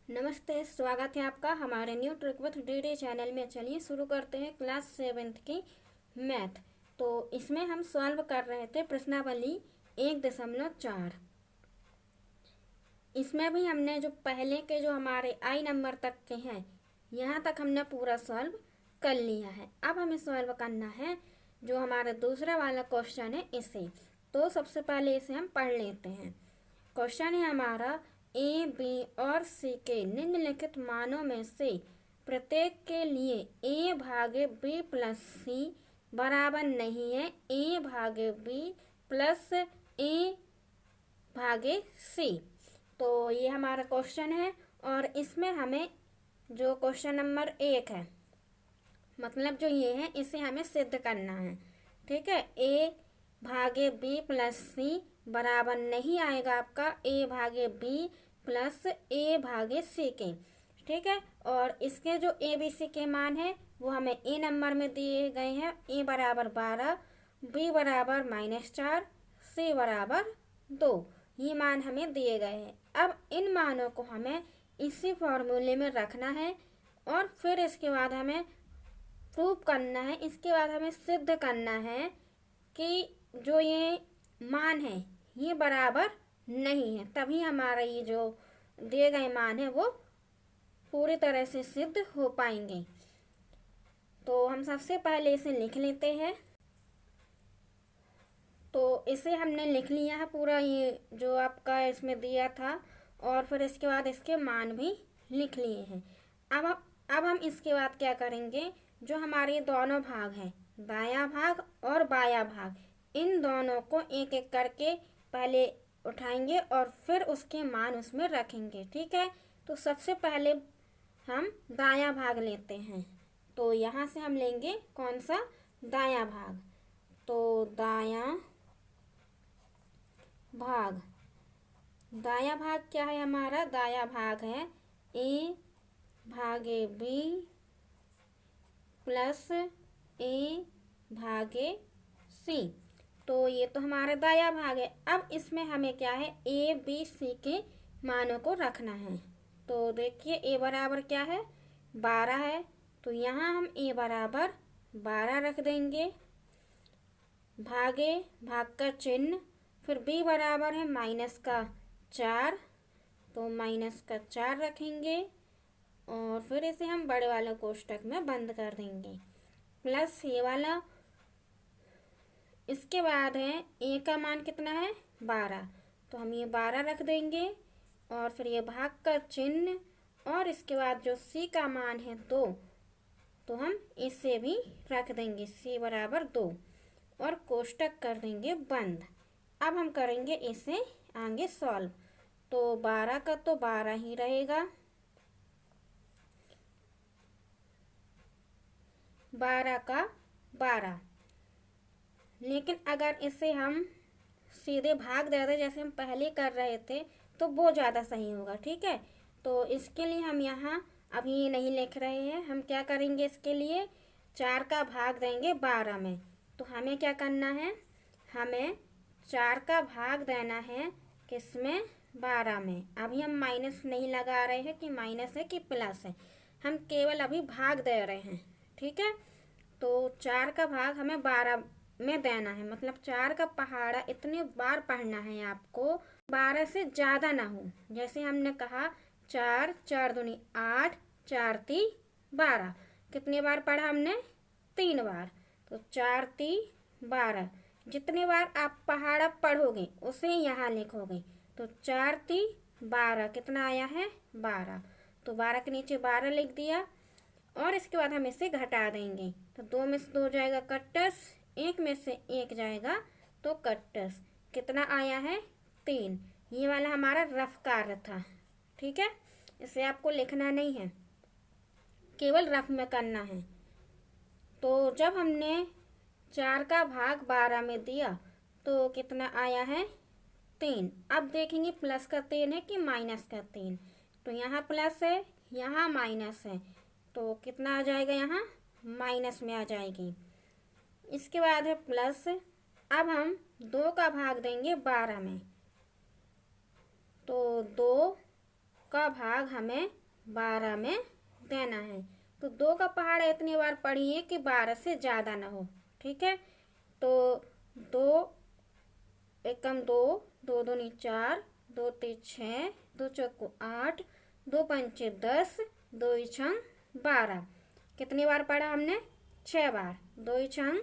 नमस्ते, स्वागत है आपका हमारे new trick with DD channel में। चलिए शुरू करते हैं क्लास 7th की मैथ। तो इसमें हम सॉल्व कर रहे थे प्रश्नावली 1.4। इसमें भी हमने जो पहले के जो हमारे आई नंबर तक के हैं यहाँ तक हमने पूरा सॉल्व कर लिया है। अब हमें सॉल्व करना है जो हमारा दूसरा वाला क्वेश्चन है इसे। तो सबसे पहले इसे हम पढ़ लेते हैं। क्वेश्चन है हमारा ए, बी और सी के निम्नलिखित मानों में से प्रत्येक के लिए ए भागे बी प्लस सी बराबर नहीं है ए भागे बी प्लस ए भागे सी। तो ये हमारा क्वेश्चन है और इसमें हमें जो क्वेश्चन नंबर 1 है, मतलब जो ये है, इसे हमें सिद्ध करना है। ठीक है, ए भागे बी प्लस सी बराबर नहीं आएगा आपका ए भागे बी प्लस ए भागे सी के। ठीक है, और इसके जो ए बी सी के मान है वो हमें ए नंबर में दिए गए हैं। ए बराबर 12, बी बराबर -4, सी बराबर 2। ये मान हमें दिए गए हैं। अब इन मानों को हमें इसी फॉर्मूले में रखना है और फिर इसके बाद हमें प्रूव करना है, इसके बाद हमें सिद्ध करना है कि जो ये मान है ये बराबर नहीं है। तभी हमारा ये जो दिए गए मान है वो पूरी तरह से सिद्ध हो पाएंगे। तो हम सबसे पहले इसे लिख लेते हैं। तो इसे हमने लिख लिया है पूरा, ये जो आपका इसमें दिया था, और फिर इसके बाद इसके मान भी लिख लिए हैं। अब हम इसके बाद क्या करेंगे, जो हमारे दोनों भाग हैं, दायां भाग और बायां भाग, इन दोनों को एक एक करके पहले उठाएंगे और फिर उसके मान उसमें रखेंगे। ठीक है, तो सबसे पहले हम दायां भाग लेते हैं। तो यहाँ से हम लेंगे कौन सा, दायां भाग। तो दायां भाग, दायां भाग क्या है हमारा, दायां भाग है ए भागे बी प्लस ए भागे सी। तो ये तो हमारा दायां भाग है। अब इसमें हमें क्या है, ए बी सी के मानों को रखना है। तो देखिए ए बराबर क्या है, 12 है। तो यहाँ हम ए बराबर 12 रख देंगे, भागे भाग का चिन्ह, फिर बी बराबर है -4, तो -4 रखेंगे और फिर इसे हम बड़े वाले कोष्टक में बंद कर देंगे, प्लस ये वाला। इसके बाद है ए का मान कितना है, 12, तो हम ये 12 रख देंगे और फिर ये भाग का चिन्ह, और इसके बाद जो सी का मान है 2, तो हम इसे भी रख देंगे, सी बराबर 2, और कोष्टक कर देंगे बंद। अब हम करेंगे इसे आगे सॉल्व। तो 12 का तो 12 ही रहेगा, 12 का 12। लेकिन अगर इसे हम सीधे भाग दे दें जैसे हम पहले कर रहे थे तो वो ज़्यादा सही होगा। ठीक है, तो इसके लिए हम यहाँ अभी ये नहीं लिख रहे हैं। हम क्या करेंगे, इसके लिए 4 का भाग देंगे 12 में। तो हमें क्या करना है, हमें 4 का भाग देना है किसमें, 12 में। अभी हम माइनस नहीं लगा रहे हैं कि माइनस है कि प्लस है, हम केवल अभी भाग दे रहे हैं। ठीक है, तो 4 का भाग हमें 12 में देना है, मतलब 4 का पहाड़ा इतने बार पढ़ना है आपको, 12 से ज़्यादा ना हो। जैसे हमने कहा 4 4 दूनी 8, 4 ती 12, कितने बार पढ़ा हमने, 3 बार। तो 4 ती 12, जितने बार आप पहाड़ा पढ़ोगे उसे यहाँ लिखोगे। तो 4 ती 12 कितना आया है, 12। तो 12 के नीचे 12 लिख दिया और इसके बाद हम इसे घटा देंगे। तो 2 में से 2 जाएगा कट्टस, 1 में से 1 जाएगा तो कट्टस, कितना आया है, 3। ये वाला हमारा रफ कार्य था। ठीक है, इसे आपको लिखना नहीं है, केवल रफ में करना है। तो जब हमने 4 का भाग 12 में दिया तो कितना आया है, 3। अब देखेंगे प्लस का 3 है कि माइनस का 3। तो यहाँ प्लस है, यहाँ माइनस है, तो कितना आ जाएगा, यहाँ माइनस में आ जाएगी। इसके बाद है प्लस। अब हम 2 का भाग देंगे 12 में। तो 2 का भाग हमें 12 में देना है। तो 2 का पहाड़ा इतनी बार पढ़िए कि 12 से ज़्यादा ना हो, ठीक है। तो 2 एकम 2, 2 दूनी 4, 2 तीन 6, 2 चौको 8, 2 पंचे 10, 2 छंग 12। कितनी बार पढ़ा हमने? 6 बार। 2 छंग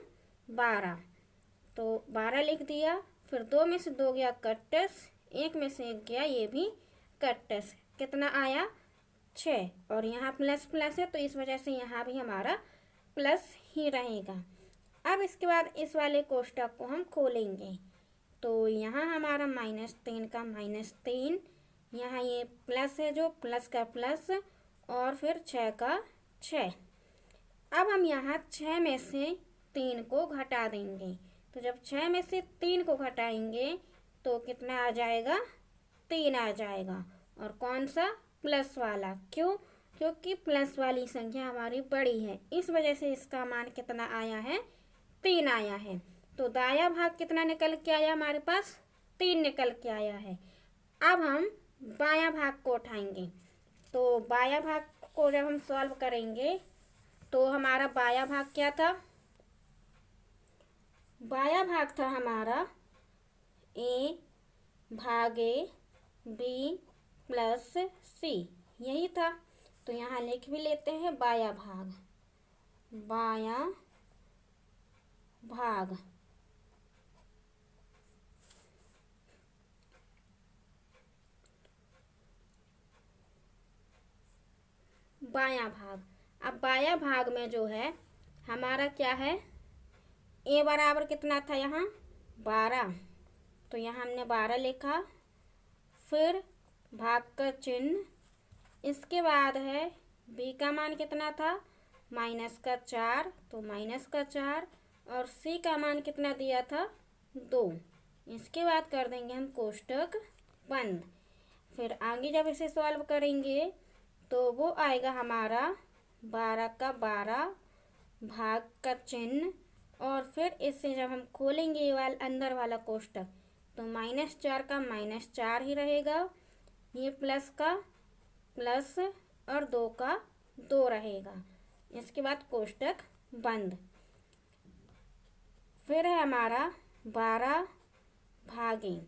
12, तो 12 लिख दिया। फिर 2 में से 2 गया कट्टस, 1 में से 1 गया ये भी कट्टस। कितना आया? 6। और यहाँ प्लस प्लस है तो इस वजह से यहाँ भी हमारा प्लस ही रहेगा। अब इसके बाद इस वाले कोष्टक को हम खोलेंगे। तो यहाँ हमारा -3 का -3, यहाँ ये प्लस है जो प्लस का प्लस, और फिर 6 का 6। अब हम यहाँ 6 में से 3 को घटा देंगे। तो जब 6 में से 3 को घटाएंगे तो कितना आ जाएगा? 3 आ जाएगा। और कौन सा? प्लस वाला। क्यों? क्योंकि प्लस वाली संख्या हमारी बड़ी है, इस वजह से इसका मान कितना आया है? 3 आया है। तो दाया भाग कितना निकल के आया हमारे पास? 3 निकल के आया है। अब हम बायां भाग को उठाएंगे। तो बायां भाग को जब हम सॉल्व करेंगे तो हमारा बायां भाग क्या था? बायां भाग था हमारा a भागे b प्लस c, यही था। तो यहाँ लिख भी लेते हैं बायां भाग। बायां भाग बायां भाग। अब बायां भाग में जो है हमारा क्या है? a बराबर कितना था यहाँ? 12। तो यहाँ हमने 12 लिखा। फिर भाग का चिन्ह, इसके बाद है b का मान कितना था? -4, तो -4, और c का मान कितना दिया था? 2। इसके बाद कर देंगे हम कोष्टक बंद। फिर आगे जब इसे सॉल्व करेंगे तो वो आएगा हमारा 12 का 12, भाग का चिन्ह, और फिर इससे जब हम खोलेंगे ये वाला अंदर वाला कोष्टक तो -4 का -4 ही रहेगा, ये प्लस का प्लस और 2 का 2 रहेगा। इसके बाद कोष्टक बंद। फिर है हमारा 12 भागे,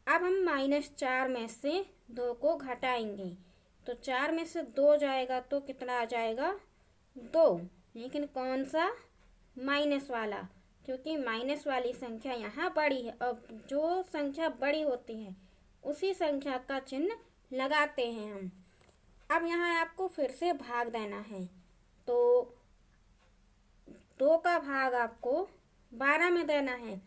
अब हम -4 में से 2 को घटाएंगे। तो 4 में से 2 जाएगा तो कितना आ जाएगा? 2। लेकिन कौन सा? माइनस वाला, क्योंकि माइनस वाली संख्या यहाँ बड़ी है। अब जो संख्या बड़ी होती है उसी संख्या का चिन्ह लगाते हैं हम। अब यहाँ आपको फिर से भाग देना है। तो 2 का भाग आपको 12 में देना है।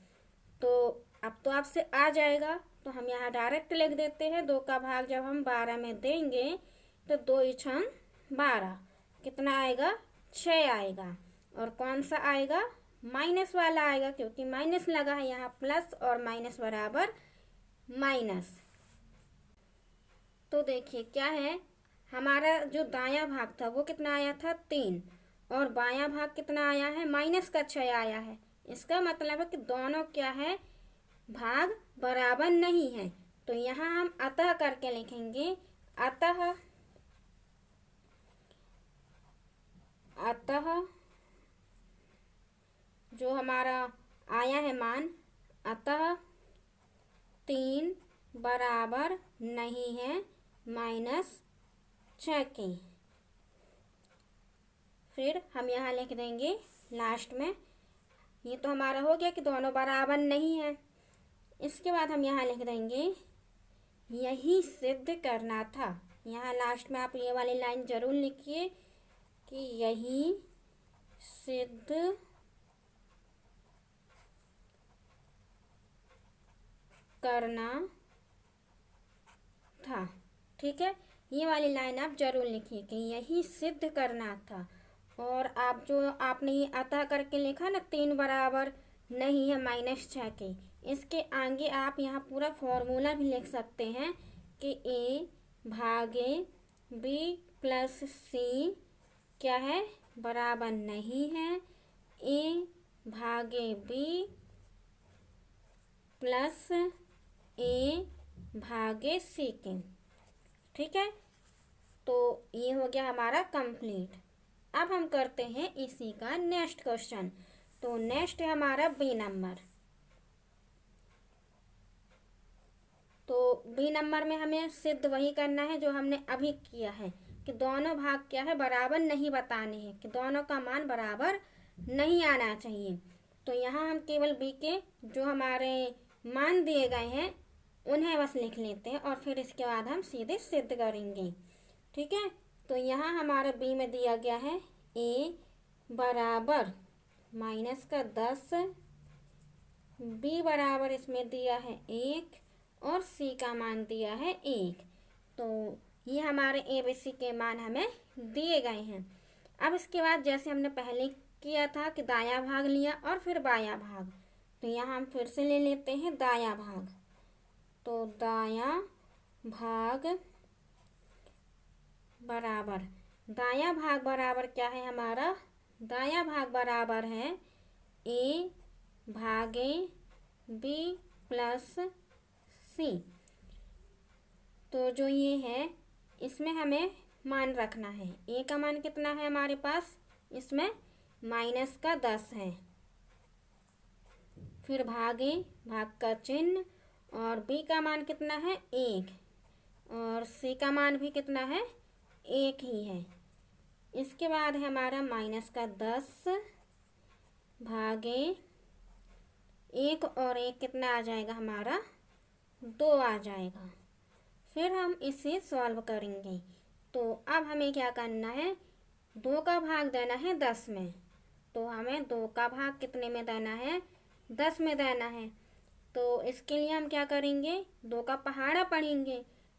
तो अब तो आपसे आ जाएगा, तो हम यहाँ डायरेक्ट लिख देते हैं। 2 का भाग जब हम 12 में देंगे तो 2 छंग 12, कितना आएगा? 6 आएगा। और कौन सा आएगा? माइनस वाला आएगा, क्योंकि माइनस लगा है यहाँ, प्लस और माइनस बराबर माइनस। तो देखिए क्या है, हमारा जो दायां भाग था वो कितना आया था? 3, और बायां भाग कितना आया है? -6 आया है। इसका मतलब है कि दोनों क्या है? भाग बराबर नहीं है। तो यहाँ हम अतः करके लिखेंगे। अतः जो हमारा आया है मान, अतः 3 बराबर नहीं है -6 के। फिर हम यहाँ लिख देंगे लास्ट में। ये तो हमारा हो गया कि दोनों बराबर नहीं है। इसके बाद हम यहाँ लिख देंगे यही सिद्ध करना था। यहाँ लास्ट में आप ये वाली लाइन जरूर लिखिए कि यही सिद्ध करना था। ठीक है, ये वाली लाइन आप जरूर लिखिए कि यही सिद्ध करना था। और आप जो आपने ये अतः करके लिखा ना, 3 बराबर नहीं है -6 के, इसके आगे आप यहाँ पूरा फॉर्मूला भी लिख सकते हैं कि a भागे b प्लस c क्या है? बराबर नहीं है a भागे b प्लस a भागे c के। ठीक है, तो ये हो गया हमारा कंप्लीट। अब हम करते हैं इसी का नेक्स्ट क्वेश्चन। तो नेक्स्ट है हमारा बी नंबर। तो बी नंबर में हमें सिद्ध वही करना है जो हमने अभी किया है कि दोनों भाग क्या है बराबर नहीं बताने हैं, कि दोनों का मान बराबर नहीं आना चाहिए। तो यहाँ हम केवल बी के जो हमारे मान दिए गए हैं उन्हें बस लिख लेते हैं और फिर इसके बाद हम सीधे सिद्ध करेंगे। ठीक है, तो यहाँ हमारा बी में दिया गया है ए बराबर -10, बी बराबर इसमें दिया है 1 और सी का मान दिया है 1। तो ये हमारे ए बी सी के मान हमें दिए गए हैं। अब इसके बाद जैसे हमने पहले किया था कि दायां भाग लिया और फिर बायां भाग, तो यहाँ हम फिर से ले लेते हैं दायां भाग। तो दायां भाग बराबर, दायां भाग बराबर क्या है हमारा, दायां भाग बराबर है ए भागे बी प्लस सी। तो जो ये है इसमें हमें मान रखना है। ए का मान कितना है हमारे पास, इसमें -10 है, फिर भागे भाग का चिन्ह, और बी का मान कितना है 1 और सी का मान भी कितना है 1 ही है। इसके बाद है हमारा -10 भागे 1 और 1 कितना आ जाएगा हमारा 2 आ जाएगा। फिर हम इसे सॉल्व करेंगे। तो अब हमें क्या करना है, 2 का भाग देना है 10 में। तो हमें 2 का भाग कितने में देना है, 10 में देना है। तो इसके लिए हम क्या करेंगे, 2 का पहाड़ा पढ़ेंगे।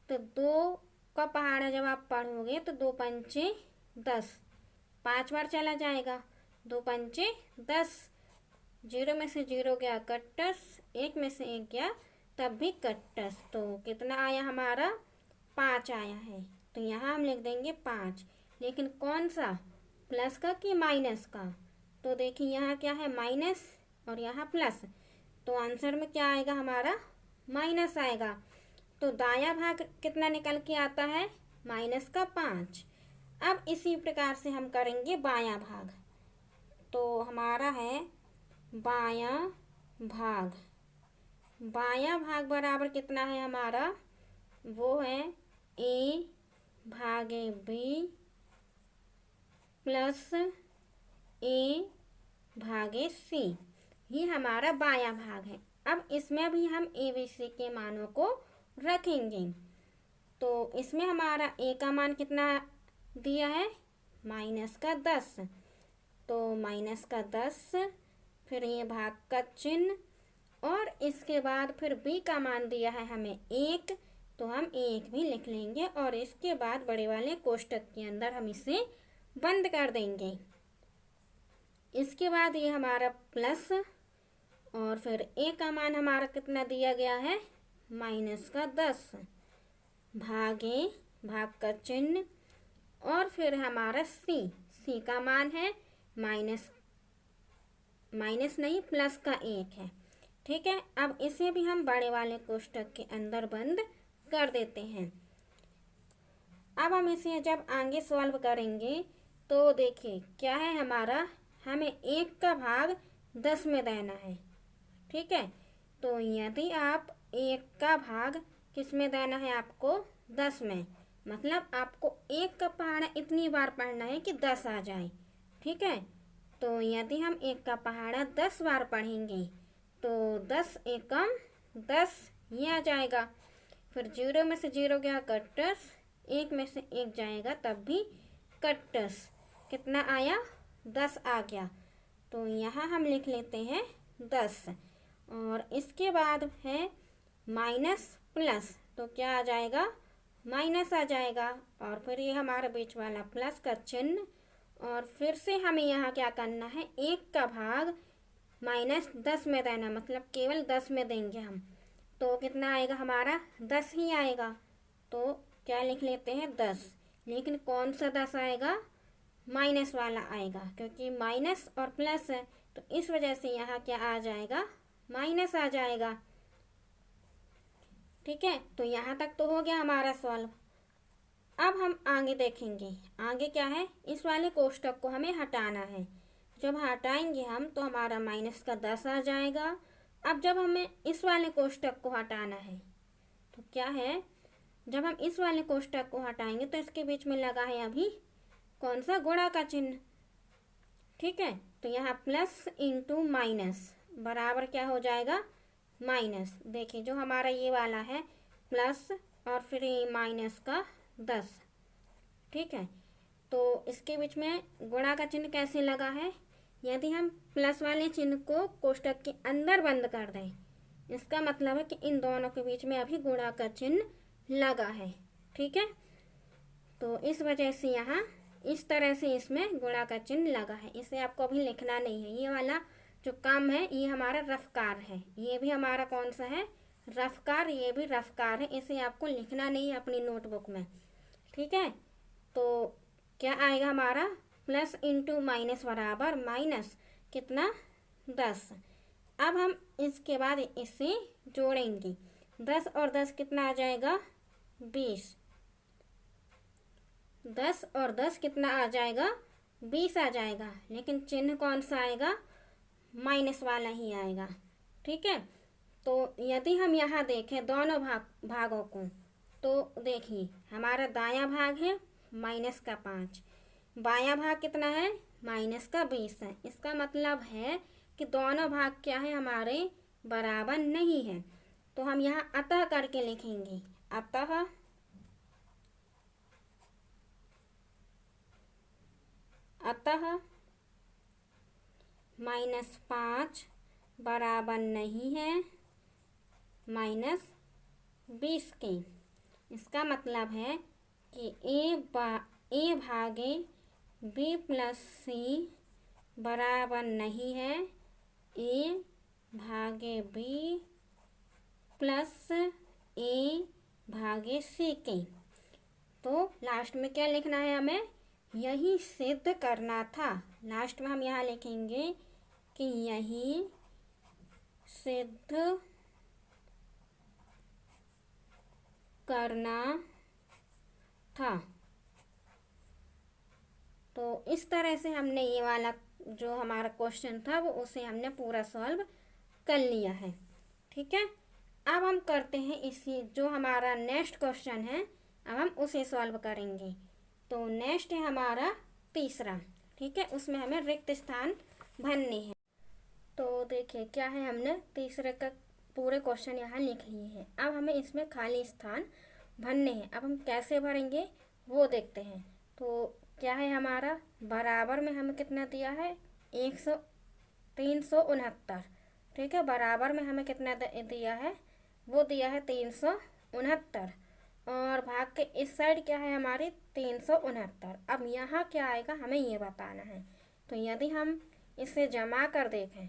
तो 2 का पहाड़ा जब आप पढ़ोगे तो 2 पंचे 10, 5 बार चला जाएगा, 2 पंचे 10, 0 में से 0 गया कट्टस, 1 में से 1 गया तब भी कट्टस। तो कितना आया हमारा 5 आया है। तो यहाँ हम लिख देंगे 5, लेकिन कौन सा, प्लस का कि माइनस का। तो देखिए यहाँ क्या है माइनस और यहाँ प्लस, तो आंसर में क्या आएगा हमारा माइनस आएगा। तो दायां भाग कितना निकल के आता है -5। अब इसी प्रकार से हम करेंगे बायां भाग। तो हमारा है बायां भाग, बायां भाग बराबर कितना है हमारा, वो है ए भागे बी प्लस ए भागे सी। ये हमारा बायां भाग है। अब इसमें भी हम ए बी सी के मानों को रखेंगे। तो इसमें हमारा ए का मान कितना दिया है -10, तो -10, फिर ये भाग का चिन्ह, और इसके बाद फिर बी का मान दिया है हमें 1, तो हम 1 भी लिख लेंगे और इसके बाद बड़े वाले कोष्टक के अंदर हम इसे बंद कर देंगे। इसके बाद ये हमारा प्लस, और फिर ए का मान हमारा कितना दिया गया है -10, भागे भाग का चिन्ह, और फिर हमारा सी का मान है माइनस नहीं प्लस का 1 है। ठीक है, अब इसे भी हम बड़े वाले कोष्टक के अंदर बंद कर देते हैं। अब हम इसे जब आगे सॉल्व करेंगे तो देखिए क्या है हमारा, हमें 1 का भाग 10 में देना है। ठीक है, तो यदि आप 1 का भाग किस में देना है आपको 10 में, मतलब आपको 1 का पहाड़ा इतनी बार पढ़ना है कि 10 आ जाए। ठीक है, तो यदि हम 1 का पहाड़ा 10 बार पढ़ेंगे तो 10 एकम 10 ये आ जाएगा। फिर 0 में से 0 गया कट्टस, 1 में से 1 जाएगा तब भी कट्टस, कितना आया 10 आ गया। तो यहाँ हम लिख लेते हैं 10, और इसके बाद है माइनस प्लस, तो क्या आ जाएगा माइनस आ जाएगा, और फिर ये हमारा बीच वाला प्लस का चिन्ह, और फिर से हमें यहाँ क्या करना है 1 का भाग -10 में देना, मतलब केवल 10 में देंगे हम। तो कितना आएगा हमारा 10 ही आएगा। तो क्या लिख लेते हैं 10, लेकिन कौन सा 10 आएगा, माइनस वाला आएगा, क्योंकि माइनस और प्लस है तो इस वजह से यहाँ क्या आ जाएगा माइनस आ जाएगा। ठीक है, तो यहाँ तक तो हो गया हमारा सॉल्व। अब हम आगे देखेंगे, आगे क्या है, इस वाले कोष्टक को हमें हटाना है। जब हटाएंगे हम तो हमारा माइनस का 10 आ जाएगा। अब जब हमें इस वाले कोष्टक को हटाना है तो क्या है, जब हम इस वाले कोष्टक को हटाएंगे तो इसके बीच में लगा है अभी कौन सा, गुणा का चिन्ह। ठीक है, तो यहाँ प्लस इंटू माइनस बराबर क्या हो जाएगा, माइनस। देखिए जो हमारा ये वाला है प्लस और फिर ये माइनस का 10। ठीक है, तो इसके बीच में गुणा का चिन्ह कैसे लगा है, यदि हम प्लस वाले चिन्ह को कोष्टक के अंदर बंद कर दें, इसका मतलब है कि इन दोनों के बीच में अभी गुणा का चिन्ह लगा है। ठीक है, तो इस वजह से यहाँ इस तरह से इसमें गुणा का चिन्ह लगा है। इसे आपको अभी लिखना नहीं है, ये वाला जो काम है ये हमारा रफकार है, ये भी हमारा कौन सा है, रफकार, ये भी रफकार है। इसे आपको लिखना नहीं है अपनी नोटबुक में। ठीक है, तो क्या आएगा हमारा, प्लस इंटू माइनस बराबर माइनस कितना, 10। अब हम इसके बाद इसे जोड़ेंगे, 10 और 10 कितना आ जाएगा, 20। 10 और 10 कितना आ जाएगा, 20 आ जाएगा, लेकिन चिन्ह कौन सा आएगा, माइनस वाला ही आएगा। ठीक है, तो यदि हम यहाँ देखें दोनों भागों को, तो देखिए हमारा दायां भाग है माइनस का 5, बायां भाग कितना है, माइनस का 20 है। इसका मतलब है कि दोनों भाग क्या है, हमारे बराबर नहीं है। तो हम यहाँ अतः करके लिखेंगे, अतः -5 बराबर नहीं है -20 के। इसका मतलब है कि ए भागे बी प्लस सी बराबर नहीं है ए भागे बी प्लस ए भागे सी के। तो लास्ट में क्या लिखना है, हमें यही सिद्ध करना था। लास्ट में हम यहाँ लिखेंगे कि यही सिद्ध करना था। तो इस तरह से हमने ये वाला जो हमारा क्वेश्चन था वो उसे हमने पूरा सॉल्व कर लिया है। ठीक है, अब हम करते हैं इसी जो हमारा नेक्स्ट क्वेश्चन है, अब हम उसे सॉल्व करेंगे। तो नेक्स्ट है हमारा तीसरा। ठीक है, उसमें हमें रिक्त स्थान भरने हैं। तो देखिए क्या है, हमने तीसरे का पूरे क्वेश्चन यहाँ लिख लिए हैं। अब हमें इसमें खाली स्थान भरने हैं। अब हम कैसे भरेंगे वो देखते हैं। तो क्या है हमारा, बराबर में हमें कितना दिया है, 369। ठीक है, बराबर में हमें कितना दिया है, वो दिया है 369, और भाग के इस साइड क्या है हमारी 369। अब यहाँ क्या आएगा हमें ये बताना है। तो यदि हम इसे जमा कर देखें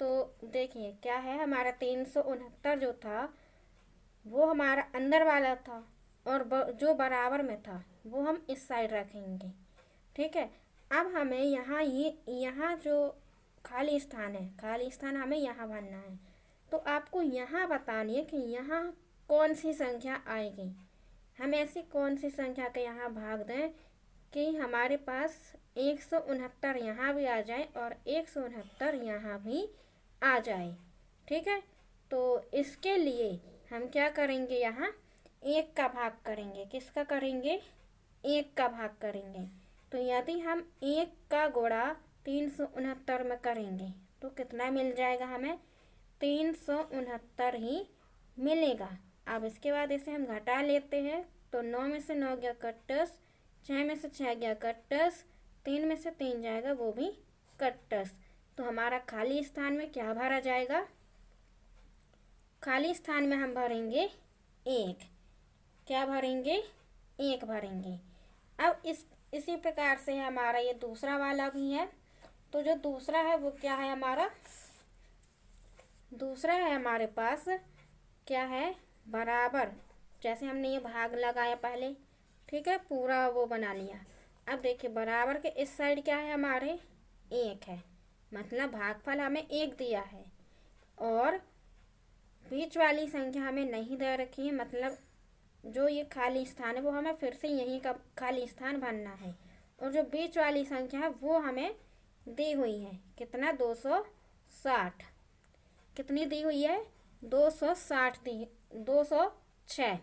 तो देखिए क्या है, हमारा 369 जो था वो हमारा अंदर वाला था, और जो बराबर में था वो हम इस साइड रखेंगे। ठीक है, अब हमें यहाँ जो खाली स्थान है, खाली स्थान हमें यहाँ भरना है। तो आपको यहाँ बतानी है कि यहाँ कौन सी संख्या आएगी। हम ऐसी कौन सी संख्या के यहाँ भाग दें कि हमारे पास 169 यहाँ भी आ जाए और 169 यहाँ भी आ जाए। ठीक है, तो इसके लिए हम क्या करेंगे, यहाँ 1 का भाग करेंगे। किसका करेंगे, 1 का भाग करेंगे। तो यदि हम 1 का गुणा 369 में करेंगे तो कितना मिल जाएगा, हमें 369 ही मिलेगा। अब इसके बाद इसे हम घटा लेते हैं। तो 9 में से 9 गया कट्टस, 6 में से 6 गया कट्टस, 3 में से 3 जाएगा वो भी कट्टस। तो हमारा खाली स्थान में क्या भरा जाएगा, खाली स्थान में हम भरेंगे 1। क्या भरेंगे, 1 भरेंगे। अब इसी प्रकार से हमारा ये दूसरा वाला भी है। तो जो दूसरा है वो क्या है, हमारा दूसरा है हमारे पास क्या है, बराबर, जैसे हमने ये भाग लगाया पहले। ठीक है, पूरा वो बना लिया। अब देखिए बराबर के इस साइड क्या है, हमारे 1 है, मतलब भागफल हमें 1 दिया है, और बीच वाली संख्या हमें नहीं दे रखी है, मतलब जो ये खाली स्थान है वो हमें फिर से यहीं का खाली स्थान भरना है। और जो बीच वाली संख्या है वो हमें दी हुई है, कितना 260। कितनी दी हुई है? 260 दी, 206,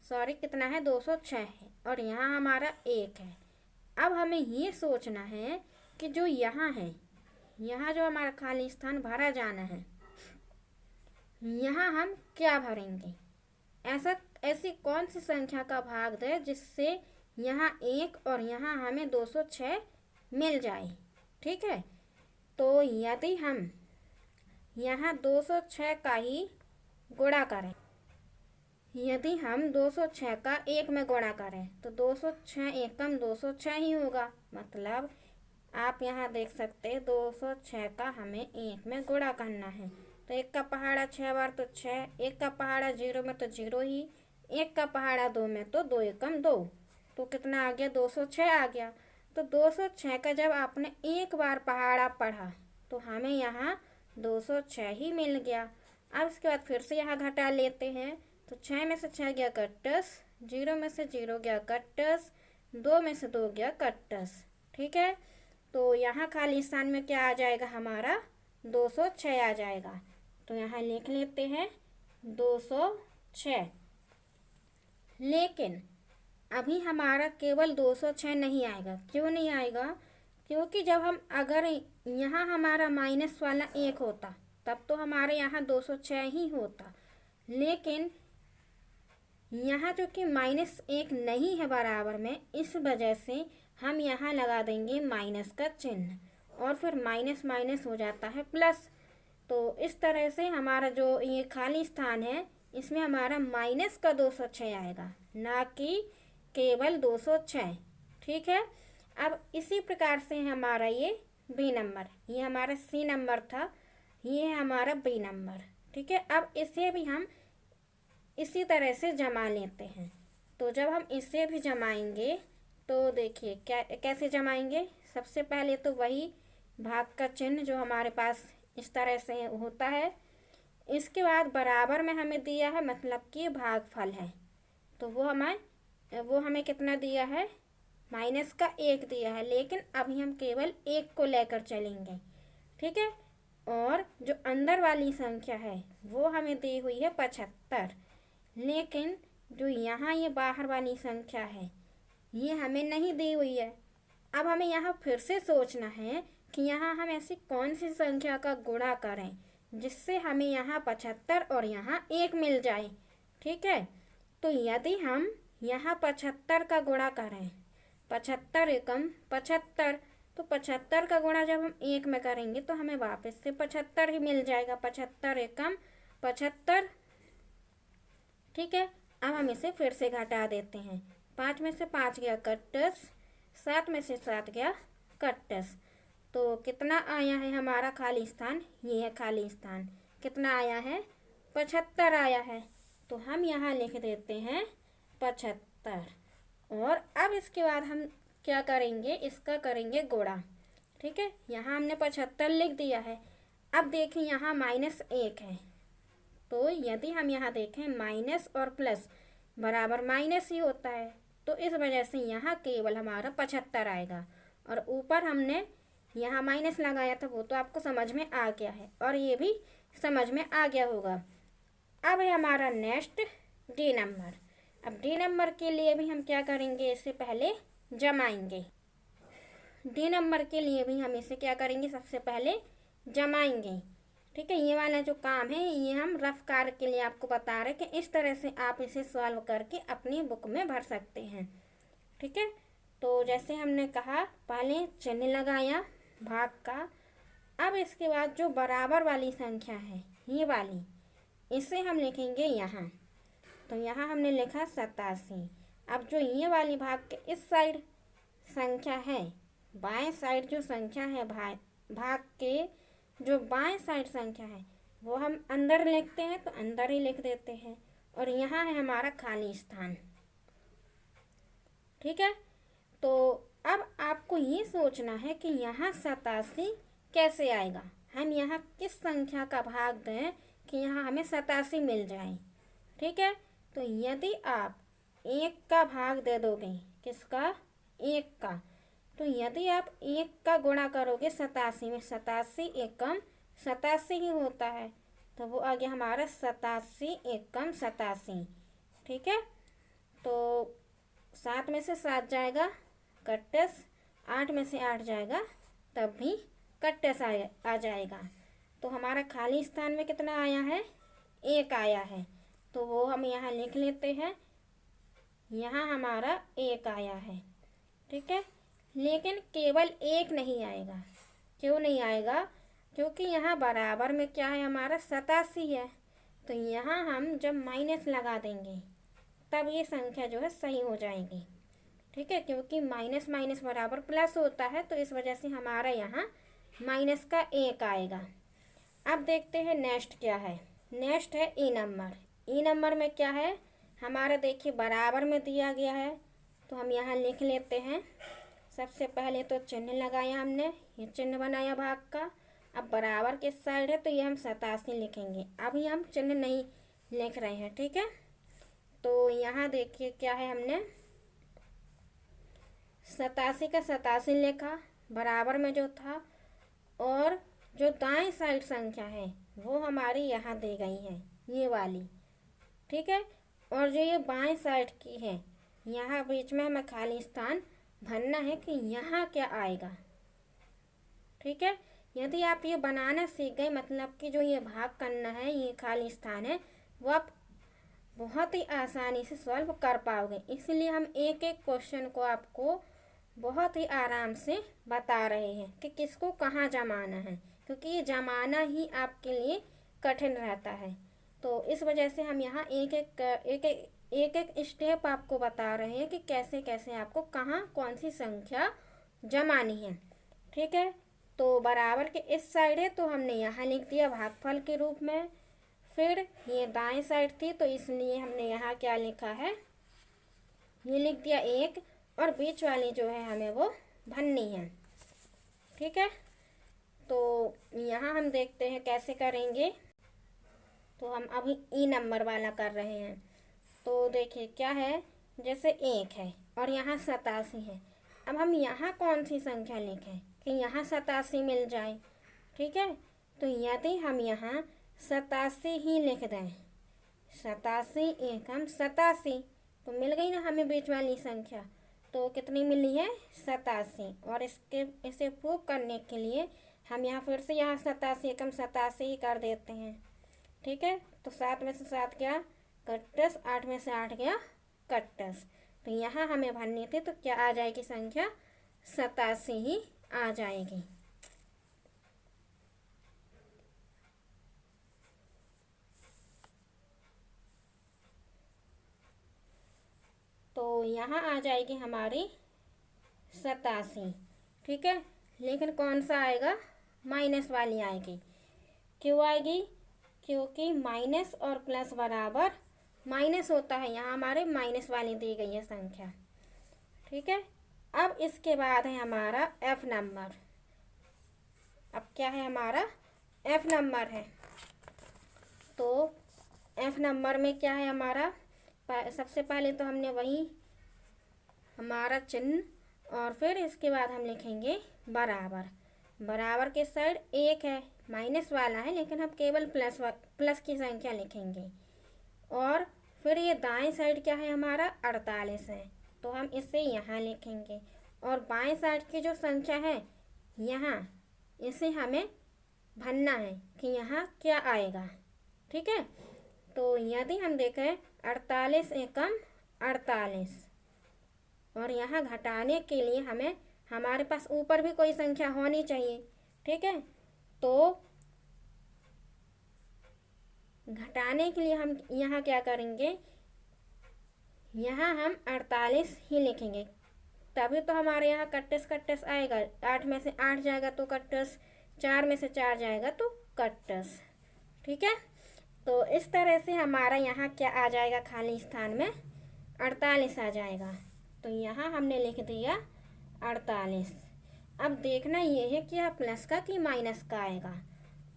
सॉरी कितना है? 206 है। और यहाँ हमारा 1 है। अब हमें ये सोचना है कि जो यहाँ है, यहाँ जो हमारा खाली स्थान भरा जाना है, यहाँ हम क्या भरेंगे? ऐसी कौन सी संख्या का भाग दे जिससे यहाँ 1 और यहाँ हमें 206 मिल जाए। ठीक है, तो यदि हम यहाँ 206 का ही गुणा करें, यदि हम 206 का 1 में गुणा करें तो 206 एकम 206 ही होगा। मतलब आप यहाँ देख सकते हैं 206 का हमें 1 में गुणा करना है। तो 1 का पहाड़ा 6 बार तो 6, 1 का पहाड़ा 0 में तो 0 ही, 1 का पहाड़ा 2 में तो 2 एकम 2, तो कितना आ गया? 206 आ गया। तो 206 का जब आपने एक बार पहाड़ा पढ़ा तो हमें यहाँ 206 ही मिल गया। अब इसके बाद फिर से यहाँ घटा लेते हैं। तो 6 में से 6 गया कट्टस, 0 में से 0 गया कट्टस, 2 में से 2 गया कट्टस। ठीक है, तो यहाँ खाली स्थान में क्या आ जाएगा? हमारा 206 आ जाएगा। तो यहाँ लिख लेते हैं 206। लेकिन अभी हमारा केवल 206 नहीं आएगा। क्यों नहीं आएगा? क्योंकि जब हम अगर यहाँ हमारा माइनस वाला 1 होता तब तो हमारे यहाँ 206 ही होता। लेकिन यहाँ जो कि -1 नहीं है बराबर में, इस वजह से हम यहाँ लगा देंगे माइनस का चिन्ह और फिर माइनस माइनस हो जाता है प्लस। तो इस तरह से हमारा जो ये खाली स्थान है इसमें हमारा माइनस का 206 आएगा, ना कि केवल 206। ठीक है, अब इसी प्रकार से हमारा ये बी नंबर, ये हमारा सी नंबर था, ये है हमारा बी नंबर। ठीक है, अब इसे भी हम इसी तरह से जमा लेते हैं। तो जब हम इसे भी जमाएंगे तो देखिए क्या कैसे जमाएंगे। सबसे पहले तो वही भाग का चिन्ह जो हमारे पास इस तरह से होता है। इसके बाद बराबर में हमें दिया है, मतलब कि भागफल है, तो वो हमें कितना दिया है? माइनस का 1 दिया है। लेकिन अभी हम केवल 1 को लेकर चलेंगे। ठीक है, और जो अंदर वाली संख्या है वो हमें दी हुई है 75। लेकिन जो यहाँ ये बाहर वाली संख्या है ये हमें नहीं दी हुई है। अब हमें यहाँ फिर से सोचना है कि यहाँ हम ऐसी कौन सी संख्या का गुणा करें जिससे हमें यहाँ 75 और यहाँ 1 मिल जाए। ठीक है, तो यदि हम यहाँ 75 का गुणा करें, 75 एकम 75, तो 75 का गुणा जब हम 1 में करेंगे तो हमें वापस से 75 ही मिल जाएगा। 75 एकम 75। ठीक है, अब हम इसे फिर से घटा देते हैं। 5 में से 5 गया कट्टस, 7 में से 7 गया कट्टस। तो कितना आया है हमारा खाली स्थान? ये है खाली स्थान। कितना आया है? 75 आया है। तो हम यहाँ लिख देते हैं 75। और अब इसके बाद हम क्या करेंगे? इसका करेंगे गुणा। ठीक है, यहाँ हमने 75 लिख दिया है। अब देखें यहाँ -1 है, तो यदि हम यहाँ देखें माइनस और प्लस बराबर माइनस ही होता है, तो इस वजह से यहाँ केवल हमारा 75 आएगा। और ऊपर हमने यहाँ माइनस लगाया था, वो तो आपको समझ में आ गया है और ये भी समझ में आ गया होगा। अब है हमारा नेक्स्ट डी नंबर। अब डी नंबर के लिए भी हम क्या करेंगे? इससे पहले जमाएंगे। डी नंबर के लिए भी हम इसे क्या करेंगे? सबसे पहले जमाएंगे। ठीक है, ये वाला जो काम है ये हम रफ कार्य के लिए आपको बता रहे कि इस तरह से आप इसे सॉल्व करके अपनी बुक में भर सकते हैं। ठीक है, तो जैसे हमने कहा पहले चिन्ह लगाया भाग का। अब इसके बाद जो बराबर वाली संख्या है ये वाली, इसे हम लिखेंगे यहाँ। तो यहाँ हमने लिखा 87। अब जो ये वाली भाग के इस साइड संख्या है, बाएं साइड जो संख्या है भाग के जो बाएं साइड संख्या है वो हम अंदर लिखते हैं, तो अंदर ही लिख देते हैं। और यहाँ है हमारा खाली स्थान। ठीक है, तो अब आपको ये सोचना है कि यहाँ 87 कैसे आएगा। हम यहाँ किस संख्या का भाग दें कि यहाँ हमें 87 मिल जाए। ठीक है, तो यदि आप 1 का भाग दे दोगे, किसका, 1 का, तो यदि आप 1 का गुणा करोगे 87 में, 87 एकम 87 ही होता है, तो वो आ गया हमारा 87 एकम 87। ठीक है, तो 7 में से 7 जाएगा कट्टस, 8 में से 8 जाएगा तब भी कट्टस आ जाएगा। तो हमारा खाली स्थान में कितना आया है, 1 आया है, तो वो हम यहाँ लिख लेते हैं, यहाँ हमारा 1 आया है। ठीक है, लेकिन केवल 1 नहीं आएगा। क्यों नहीं आएगा, क्योंकि यहाँ बराबर में क्या है हमारा 87 है, तो यहाँ हम जब माइनस लगा देंगे तब ये संख्या जो है सही हो जाएगी। ठीक है, क्योंकि माइनस माइनस बराबर प्लस होता है, तो इस वजह से हमारा यहाँ माइनस का 1 आएगा। अब देखते हैं नेक्स्ट क्या है। नेक्स्ट है ई नंबर। ई नंबर में क्या है हमारा, देखिए बराबर में दिया गया है, तो हम यहाँ लिख लेते हैं। सबसे पहले तो चिन्ह लगाया हमने, ये चिन्ह बनाया भाग का। अब बराबर के साइड है तो ये हम 87 लिखेंगे, अभी हम चिन्ह नहीं लिख रहे हैं। ठीक है, तो यहाँ देखिए क्या है, हमने 87 का 87 लिखा बराबर में जो था, और जो दाएं साइड संख्या है वो हमारी यहाँ दी गई है, ये वाली। ठीक है, और जो ये बाएं साइड की है, यहाँ बीच में हमें खाली स्थान भरना है कि यहाँ क्या आएगा। ठीक है, यदि आप ये बनाना सीख गए, मतलब कि जो ये भाग करना है, ये खाली स्थान है, वो आप बहुत ही आसानी से सॉल्व कर पाओगे। इसलिए हम एक एक क्वेश्चन को आपको बहुत ही आराम से बता रहे हैं कि किसको कहाँ जमाना है, क्योंकि ये जमाना ही आपके लिए कठिन रहता है। तो इस वजह से हम यहाँ एक एक स्टेप आपको बता रहे हैं कि कैसे कैसे आपको कहाँ कौन सी संख्या जमानी है। ठीक है, तो बराबर के इस साइड है तो हमने यहाँ लिख दिया भागफल के रूप में। फिर ये दाएं साइड थी तो इसलिए हमने यहाँ क्या लिखा है, ये लिख दिया 1, और बीच वाली जो है हमें वो भरनी है। ठीक है, तो यहाँ हम देखते हैं कैसे करेंगे। तो हम अभी ई नंबर वाला कर रहे हैं। तो देखिए क्या है, जैसे 1 है और यहाँ 87 है। अब हम यहाँ कौन सी संख्या लिखें कि यहाँ 87 मिल जाए। ठीक है, तो यदि हम यहाँ 87 ही लिख दें, 87 एकम 87, तो मिल गई ना हमें बीच वाली संख्या। तो कितनी मिली है, 87। और इसे प्रूव करने के लिए हम यहाँ फिर से यहाँ 87 एकम 87 ही कर देते हैं। ठीक है, तो 7 में से 7 गया कट्टस, 8 में से 8 गया कट्टस, तो यहाँ हमें भरनी थी, तो क्या आ जाएगी संख्या, 87 ही आ जाएगी। तो यहाँ आ जाएगी हमारी 87। ठीक है, लेकिन कौन सा आएगा, माइनस वाली आएगी। क्यों आएगी, क्योंकि माइनस और प्लस बराबर माइनस होता है, यहाँ हमारे माइनस वाली दी गई है संख्या। ठीक है, अब इसके बाद है हमारा एफ नंबर। अब क्या है हमारा, एफ नंबर है। तो एफ नंबर में क्या है हमारा, सबसे पहले तो हमने वही हमारा चिन्ह, और फिर इसके बाद हम लिखेंगे बराबर। बराबर के साइड 1 है, माइनस वाला है, लेकिन हम केवल प्लस की संख्या लिखेंगे। और फिर ये दाएं साइड क्या है हमारा, 48 है, तो हम इसे यहाँ लिखेंगे। और बाएं साइड की जो संख्या है यहाँ, इसे हमें भरना है कि यहाँ क्या आएगा। ठीक है, तो यदि हम देखें 48 एकम 48, और यहाँ घटाने के लिए हमें, हमारे पास ऊपर भी कोई संख्या होनी चाहिए। ठीक है, तो घटाने के लिए हम यहाँ क्या करेंगे, यहाँ हम 48 ही लिखेंगे, तभी तो हमारे यहाँ कट्टस कट्टस आएगा। 8 में से 8 जाएगा तो कट्टस, 4 में से 4 जाएगा तो कट्टस। ठीक है, तो इस तरह से हमारा यहाँ क्या आ जाएगा, खाली स्थान में 48 आ जाएगा। तो यहाँ हमने लिख दिया 48। अब देखना ये है कि यह प्लस का कि माइनस का आएगा।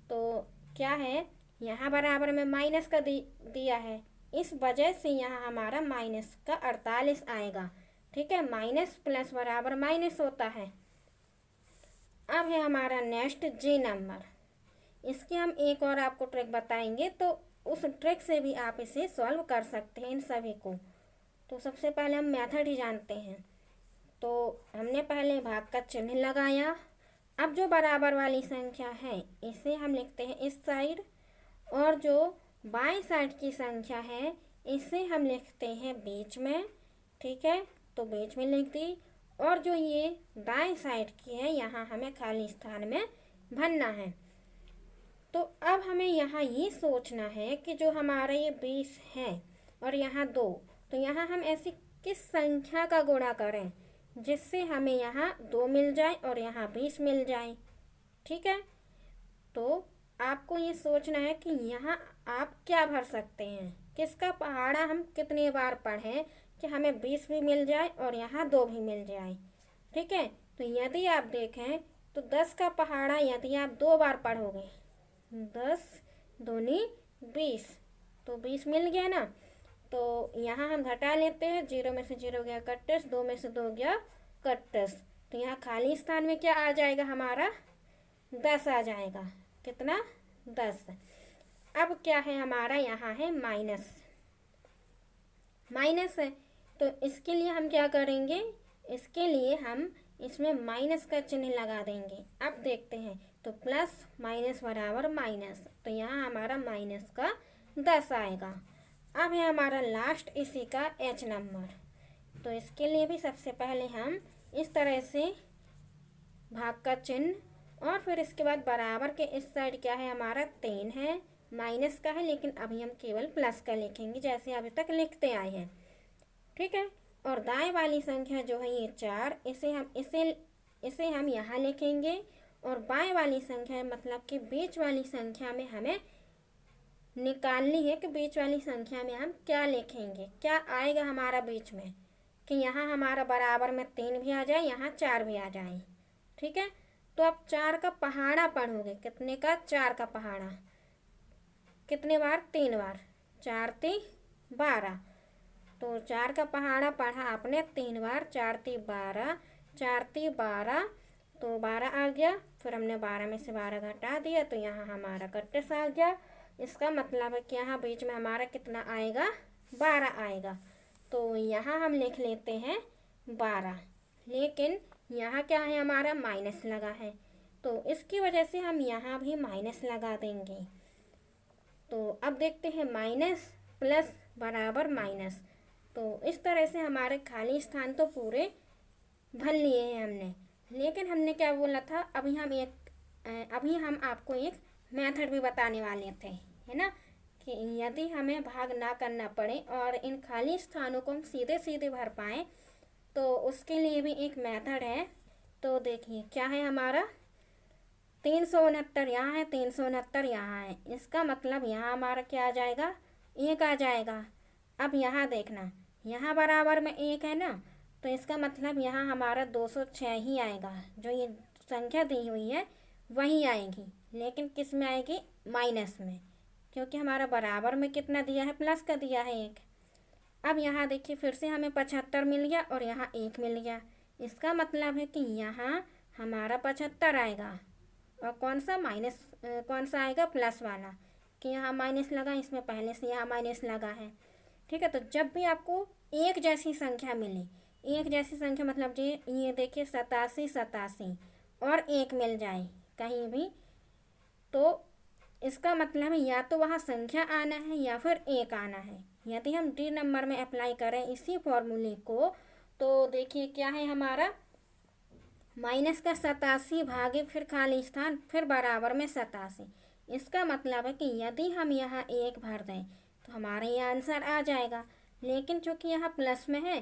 तो क्या है, यहाँ बराबर में माइनस का दिया है, इस वजह से यहाँ हमारा माइनस का 48 आएगा। ठीक है, माइनस प्लस बराबर माइनस होता है। अब है हमारा नेक्स्ट जी नंबर। इसकी हम एक और आपको ट्रिक बताएंगे, तो उस ट्रिक से भी आप इसे सॉल्व कर सकते हैं इन सभी को। तो सबसे पहले हम मेथड ही जानते हैं। तो हमने पहले भाग का चिन्ह लगाया। अब जो बराबर वाली संख्या है इसे हम लिखते हैं इस साइड, और जो बाएं साइड की संख्या है इसे हम लिखते हैं बीच में। ठीक है, तो बीच में लिख दी। और जो ये दाएं साइड की है यहाँ हमें खाली स्थान में भरना है। तो अब हमें यहाँ ये सोचना है कि जो हमारा ये 20 है और यहाँ 2, तो यहाँ हम ऐसी किस संख्या का गुणा करें जिससे हमें यहाँ 2 मिल जाए और यहाँ 20 मिल जाए। ठीक है, तो आपको ये सोचना है कि यहाँ आप क्या भर सकते हैं, किसका पहाड़ा हम कितनी बार पढ़ें कि हमें 20 भी मिल जाए और यहाँ 2 भी मिल जाए। ठीक है, तो यदि आप देखें तो 10 का पहाड़ा यदि आप 2 बार पढ़ोगे, 10 दूनी 20, तो 20 मिल गया ना। तो यहाँ हम घटा लेते हैं, 0 में से 0 गया कट्टस, 2 में से 2 गया कट्टस, तो यहाँ खाली स्थान में क्या आ जाएगा हमारा 10 आ जाएगा। कितना 10। अब क्या है हमारा यहाँ है माइनस, माइनस है, तो इसके लिए हम क्या करेंगे, इसके लिए हम इसमें माइनस का चिन्ह लगा देंगे। अब देखते हैं, तो प्लस माइनस बराबर माइनस, तो यहाँ हमारा माइनस का 10 आएगा। अब है हमारा लास्ट इसी का एच नंबर। तो इसके लिए भी सबसे पहले हम इस तरह से भाग का चिन्ह, और फिर इसके बाद बराबर के इस साइड क्या है हमारा 3 है, माइनस का है, लेकिन अभी हम केवल प्लस का लिखेंगे जैसे अभी तक लिखते आए हैं। ठीक है, और दाएं वाली संख्या जो है ये 4, इसे हम यहाँ लिखेंगे, और बाएं वाली संख्या मतलब कि बीच वाली संख्या में हमें निकालनी है कि बीच वाली संख्या में हम क्या लिखेंगे, क्या आएगा हमारा बीच में, कि यहाँ हमारा बराबर में 3 भी आ जाए, यहाँ 4 भी आ जाए। ठीक है, तो आप 4 का पहाड़ा पढ़ोगे, कितने का 4 का पहाड़ा, कितने बार 3 बार, 4 3 12, तो 4 का पहाड़ा पढ़ा आपने 3 बार, 4 3 12, 4 3 12, तो 12 आ गया, फिर हमने 12 में से 12 घटा दिया, तो यहाँ हमारा कट्टस आ गया। इसका मतलब है कि यहाँ बीच में हमारा कितना आएगा 12 आएगा, तो यहाँ हम लिख लेते हैं 12, लेकिन यहाँ क्या है हमारा माइनस लगा है, तो इसकी वजह से हम यहाँ भी माइनस लगा देंगे। तो अब देखते हैं माइनस प्लस बराबर माइनस, तो इस तरह से हमारे खाली स्थान तो पूरे भर लिए हैं हमने, लेकिन हमने क्या बोला था, अभी हम आपको एक मेथड भी बताने वाले थे, है ना, कि यदि हमें भाग ना करना पड़े और इन खाली स्थानों को हम सीधे सीधे भर पाएँ, तो उसके लिए भी एक मेथड है। तो देखिए क्या है हमारा 369 यहाँ है, 369 यहाँ है, इसका मतलब यहाँ हमारा क्या आ जाएगा 1 आ जाएगा। अब यहाँ देखना, यहाँ बराबर में 1 है ना, तो इसका मतलब यहाँ हमारा 206 ही आएगा, जो ये संख्या दी हुई है वही आएगी, लेकिन किस में आएगी माइनस में, क्योंकि हमारा बराबर में कितना दिया है प्लस का दिया है 1। अब यहाँ देखिए फिर से हमें 75 मिल गया और यहाँ 1 मिल गया, इसका मतलब है कि यहाँ हमारा 75 आएगा, और कौन सा आएगा प्लस वाला, कि यहाँ माइनस लगा, इसमें पहले से यहाँ माइनस लगा है। ठीक है, तो जब भी आपको एक जैसी संख्या मिले, एक जैसी संख्या मतलब ये देखिए 87 और 1 मिल जाए कहीं भी, तो इसका मतलब है या तो वहाँ संख्या आना है या फिर 1 आना है। यदि हम डी नंबर में अप्लाई करें इसी फॉर्मूले को, तो देखिए क्या है हमारा माइनस का 87 भागे फिर खाली स्थान फिर बराबर में 87, इसका मतलब है कि यदि हम यहाँ 1 भर दें तो हमारा ये आंसर आ जाएगा, लेकिन चूँकि यहाँ प्लस में है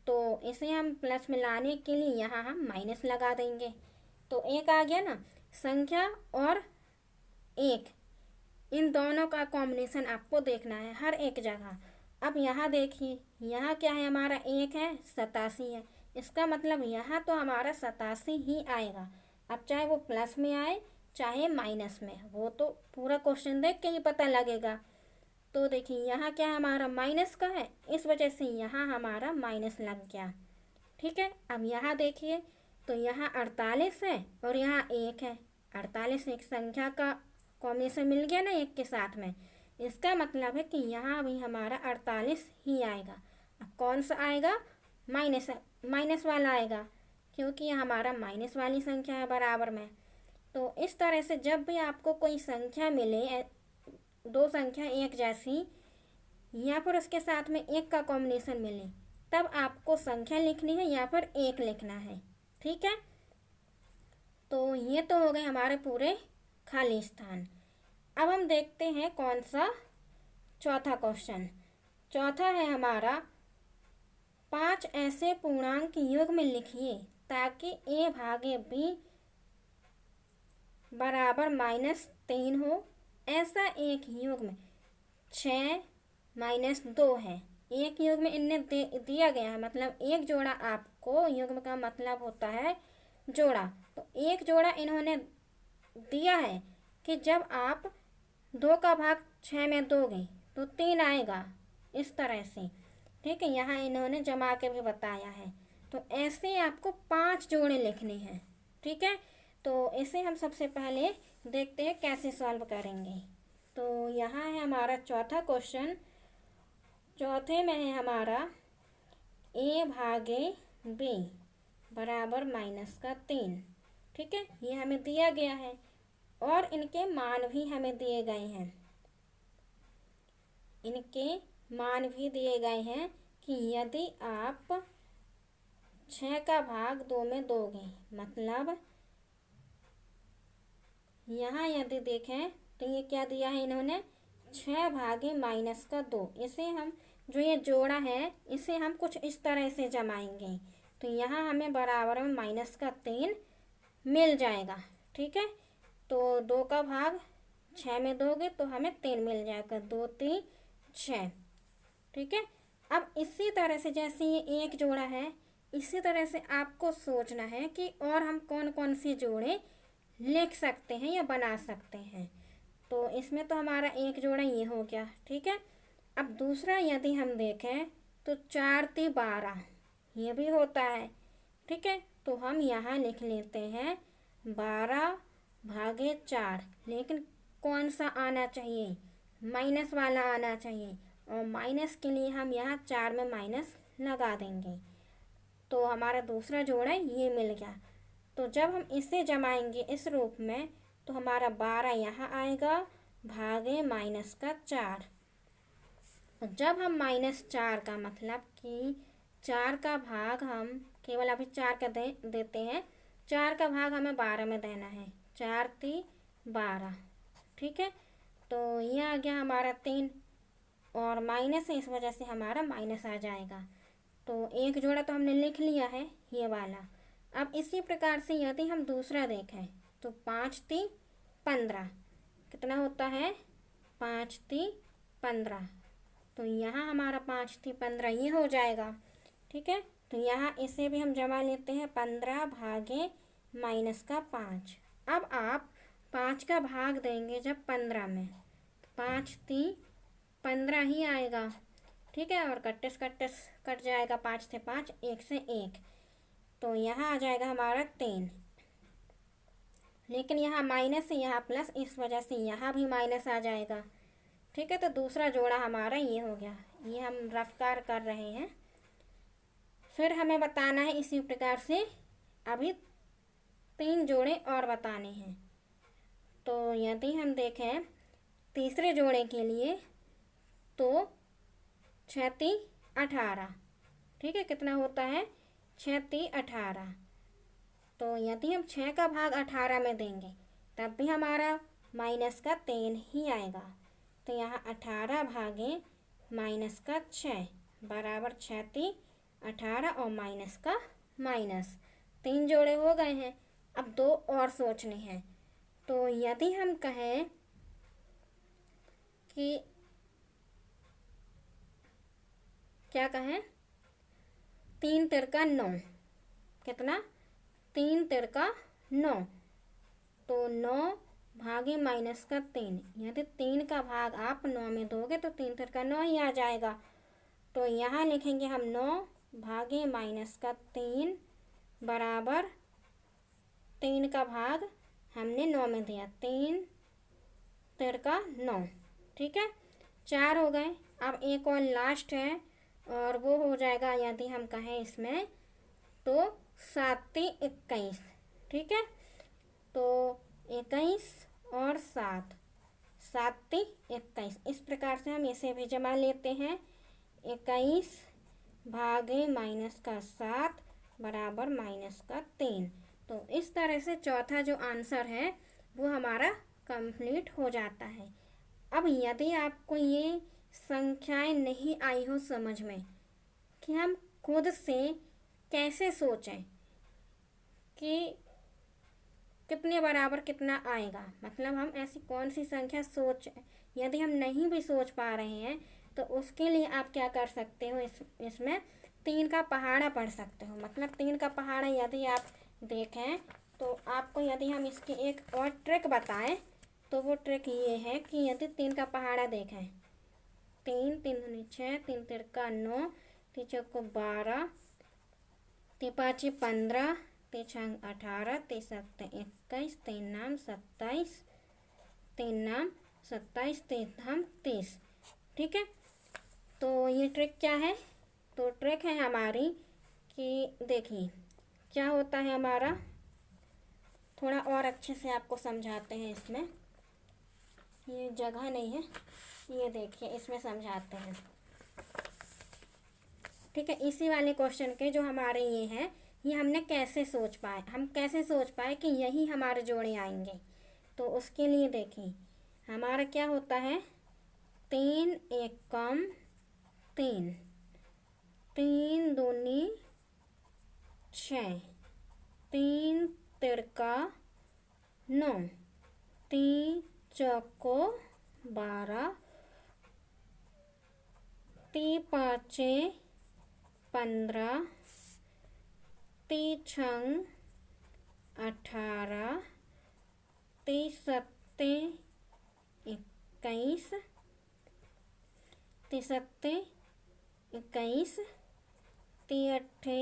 तो इसे हम प्लस में लाने के लिए यहाँ हम माइनस लगा देंगे, तो 1 आ गया ना। संख्या और 1 इन दोनों का कॉम्बिनेशन आपको देखना है हर एक जगह। अब यहाँ देखिए, यहाँ क्या है हमारा 1 है 87 है, इसका मतलब यहाँ तो हमारा 87 ही आएगा। अब चाहे वो प्लस में आए चाहे माइनस में, वो तो पूरा क्वेश्चन देख के ही पता लगेगा। तो देखिए यहाँ क्या है, हमारा माइनस का है, इस वजह से यहाँ हमारा माइनस लग गया। ठीक है, अब यहाँ देखिए तो यहाँ 48 है और यहाँ 1 है। 48 एक संख्या का कॉम्बिनेशन मिल गया ना एक के साथ में, इसका मतलब है कि यहाँ भी हमारा 48 ही आएगा। अब कौन सा आएगा, माइनस माइनस वाला आएगा, क्योंकि यह हमारा माइनस वाली संख्या है बराबर में। तो इस तरह से जब भी आपको कोई संख्या मिले, दो संख्या एक जैसी, या फिर उसके साथ में एक का कॉम्बिनेशन मिले, तब आपको संख्या लिखनी है या फिर एक लिखना है। ठीक है, तो ये तो हो गए हमारे पूरे खाली स्थान। अब हम देखते हैं कौन सा चौथा क्वेश्चन। चौथा है हमारा 5 ऐसे पूर्णांक युग्म लिखिए ताकि a भागे b बराबर -3 हो। ऐसा एक युग्म 6 - 2 है। एक युग्म इनने दिया गया है, मतलब एक जोड़ा, आपको युग्म का मतलब होता है जोड़ा। तो एक जोड़ा इन्होंने दिया है कि जब आप 2 का भाग 6 में दोगे तो 3 आएगा, इस तरह से। ठीक है, यहाँ इन्होंने जमा के भी बताया है। तो ऐसे आपको 5 जोड़े लिखने हैं। ठीक है, तो इसे हम सबसे पहले देखते हैं कैसे सॉल्व करेंगे। तो यहाँ है हमारा चौथा क्वेश्चन। चौथे में है हमारा a भागे b बराबर -3। ठीक है, ये हमें दिया गया है और इनके मान भी हमें दिए गए हैं। इनके मान भी दिए गए हैं कि यदि आप 6 का भाग 2 में दोगे, मतलब यहाँ यदि देखें तो ये क्या दिया है इन्होंने, 6 भागे -2। इसे हम, जो ये जोड़ा है, इसे हम कुछ इस तरह से जमाएंगे तो यहाँ हमें बराबर में -3 मिल जाएगा। ठीक है, तो 2 का भाग 6 में दोगे तो हमें 3 मिल जाएगा, 2 3 6। ठीक है, अब इसी तरह से जैसे ये एक जोड़ा है, इसी तरह से आपको सोचना है कि और हम कौन कौन से जोड़े लिख सकते हैं या बना सकते हैं। तो इसमें तो हमारा एक जोड़ा ये हो गया। ठीक है, अब दूसरा यदि हम देखें तो 4 3 12 ये भी होता है। ठीक है, तो हम यहाँ लिख लेते हैं 12 भागे 4, लेकिन कौन सा आना चाहिए, माइनस वाला आना चाहिए, और माइनस के लिए हम यहाँ 4 में माइनस लगा देंगे। तो हमारा दूसरा जोड़ा ये मिल गया। तो जब हम इसे जमाएंगे इस रूप में तो हमारा 12 यहाँ आएगा भागे -4। जब हम -4 का मतलब कि 4 का भाग हम केवल अभी 4 का देते हैं, 4 का भाग हमें 12 में देना है, 4 3 12। ठीक है, तो ये आ गया हमारा 3 और माइनस है, इस वजह से हमारा माइनस आ जाएगा। तो एक जोड़ा तो हमने लिख लिया है ये वाला। अब इसी प्रकार से यदि हम दूसरा देखें तो 5 3 15 कितना होता है, 5 3 15। तो यहाँ हमारा 5 3 15 ये हो जाएगा। ठीक है, तो यहाँ इसे भी हम जमा लेते हैं, 15 भागे -5। अब आप 5 का भाग देंगे जब 15 में, 5 3 15 ही आएगा। ठीक है, और कट्टे कट जाएगा, 5 से 5, 1 से 1, तो यहाँ आ जाएगा हमारा 3। लेकिन यहाँ माइनस है, यहाँ प्लस, इस वजह से यहाँ भी माइनस आ जाएगा। ठीक है, तो दूसरा जोड़ा हमारा ये हो गया। ये हम रफ्तार कर रहे हैं। फिर हमें बताना है इसी प्रकार से, अभी 3 जोड़े और बताने हैं। तो यदि हम देखें तीसरे जोड़े के लिए तो 6 3 18। ठीक है, कितना होता है, 6 3 18। तो यदि हम 6 का भाग 18 में देंगे तब भी हमारा -3 ही आएगा। तो यहाँ 18 भागे -6 बराबर 6 3 18 और माइनस का माइनस, 3 जोड़े हो गए हैं। अब 2 और सोचने हैं। तो यदि हम कहें कि क्या कहें, 3 तिरका 9, कितना, 3 तिरका 9, तो 9 भागे माइनस का 3। यदि 3 का भाग आप 9 में दोगे तो 3 तिरका 9 ही आ जाएगा। तो यहाँ लिखेंगे हम 9 भागे माइनस का 3 बराबर 3 का भाग हमने 9 में दिया, 3 तिरका 9। ठीक है, 4 हो गए। अब एक और लास्ट है और वो हो जाएगा यदि हम कहें इसमें तो 7 21। ठीक है, तो 21 और 7, 7 21, इस प्रकार से हम इसे भी जमा लेते हैं। 21 भागे माइनस का 7 बराबर माइनस का 3। तो इस तरह से चौथा जो आंसर है वो हमारा कंप्लीट हो जाता है। अब यदि आपको ये संख्याएं नहीं आई हो समझ में कि हम खुद से कैसे सोचें कि कितने बराबर कितना आएगा, मतलब हम ऐसी कौन सी संख्या यदि हम नहीं भी सोच पा रहे हैं तो उसके लिए आप क्या कर सकते हो, इसमें 3 का पहाड़ा पढ़ सकते हो। मतलब 3 का पहाड़ा यदि आप देखें तो आपको यदि हम इसकी एक और ट्रिक बताएं तो वो ट्रिक ये है कि यदि 3 का पहाड़ा देखें, 3 3 दूनी 6, 3 तिरका 9, 3 चौको 12, 3 पाँचे 15, 3 छंग 18, 3 सत्ते 21, 3 नाम 27, 3 नाम 27, 3 धाम 30। ठीक है, तो ये ट्रिक क्या है? तो ट्रिक है हमारी कि देखिए क्या होता है हमारा, थोड़ा और अच्छे से आपको समझाते हैं। इसमें ये जगह नहीं है, ये देखिए इसमें समझाते हैं। ठीक है, इसी वाले क्वेश्चन के जो हमारे ये हैं, ये हमने कैसे सोच पाए, हम कैसे सोच पाए कि यही हमारे जोड़े आएंगे। तो उसके लिए देखिए हमारा क्या होता है, 3 एक कम 3, 3 दूनी 6, 3 तिरका 9, 3 चौको 12, 3 पाँचे 15, 3 छंग 18, 3 सत्ते 21, 3 सत्ते 21, 3 अट्ठे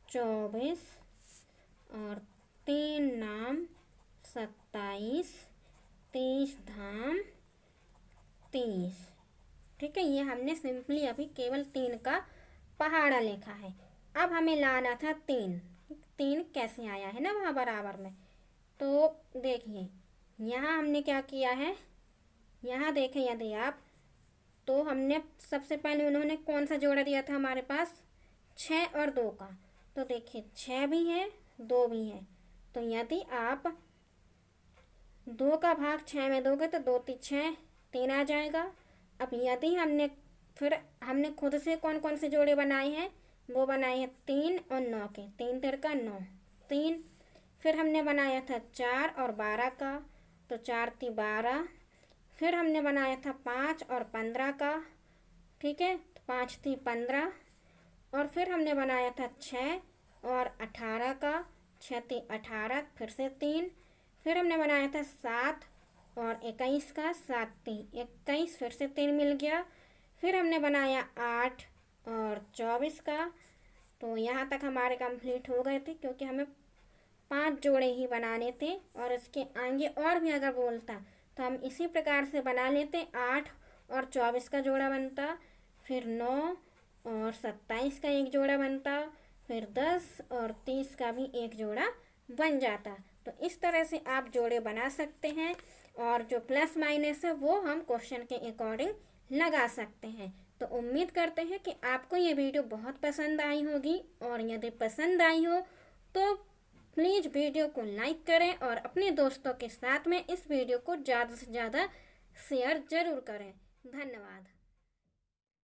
24 और 3 नाम 27, 30 धाम 30। ठीक है, ये हमने सिंपली अभी केवल 3 का पहाड़ा लिखा है। अब हमें लाना था 3 कैसे आया है ना वहाँ बराबर में। तो देखिए यहाँ हमने क्या किया है, यहाँ देखें यदि आप, तो हमने सबसे पहले उन्होंने कौन सा जोड़ा दिया था हमारे पास, 6 और 2 का। तो देखिए 6 भी है 2 भी है, तो यदि आप 2 का भाग 6 में दोगे तो 2 × 6 3 आ जाएगा। अब यदि हमने खुद से कौन कौन से जोड़े बनाए हैं, वो बनाए हैं 3 और 9 के, 3 तिरका 9 3। फिर हमने बनाया था 4 और 12 का, तो 4 × 12। फिर हमने बनाया था 5 और 15 का, ठीक है, तो 5 × 15। और फिर हमने बनाया था 6 और 18 का, 6 × 18, फिर से 3। फिर हमने बनाया था 7 और 21 का, 7 × 21, फिर से 3 मिल गया। फिर हमने बनाया 8 और 24 का। तो यहाँ तक हमारे कंप्लीट हो गए थे, क्योंकि हमें 5 जोड़े ही बनाने थे और इसके आगे और भी अगर बोलता तो हम इसी प्रकार से बना लेते। 8 और 24 का जोड़ा बनता, फिर 9 और 27 का एक जोड़ा बनता, फिर 10 और 30 का भी एक जोड़ा बन जाता। तो इस तरह से आप जोड़े बना सकते हैं और जो प्लस माइनस है वो हम क्वेश्चन के अकॉर्डिंग लगा सकते हैं। तो उम्मीद करते हैं कि आपको ये वीडियो बहुत पसंद आई होगी, और यदि पसंद आई हो तो प्लीज़ वीडियो को लाइक करें और अपने दोस्तों के साथ में इस वीडियो को ज़्यादा से ज़्यादा शेयर ज़रूर करें। धन्यवाद।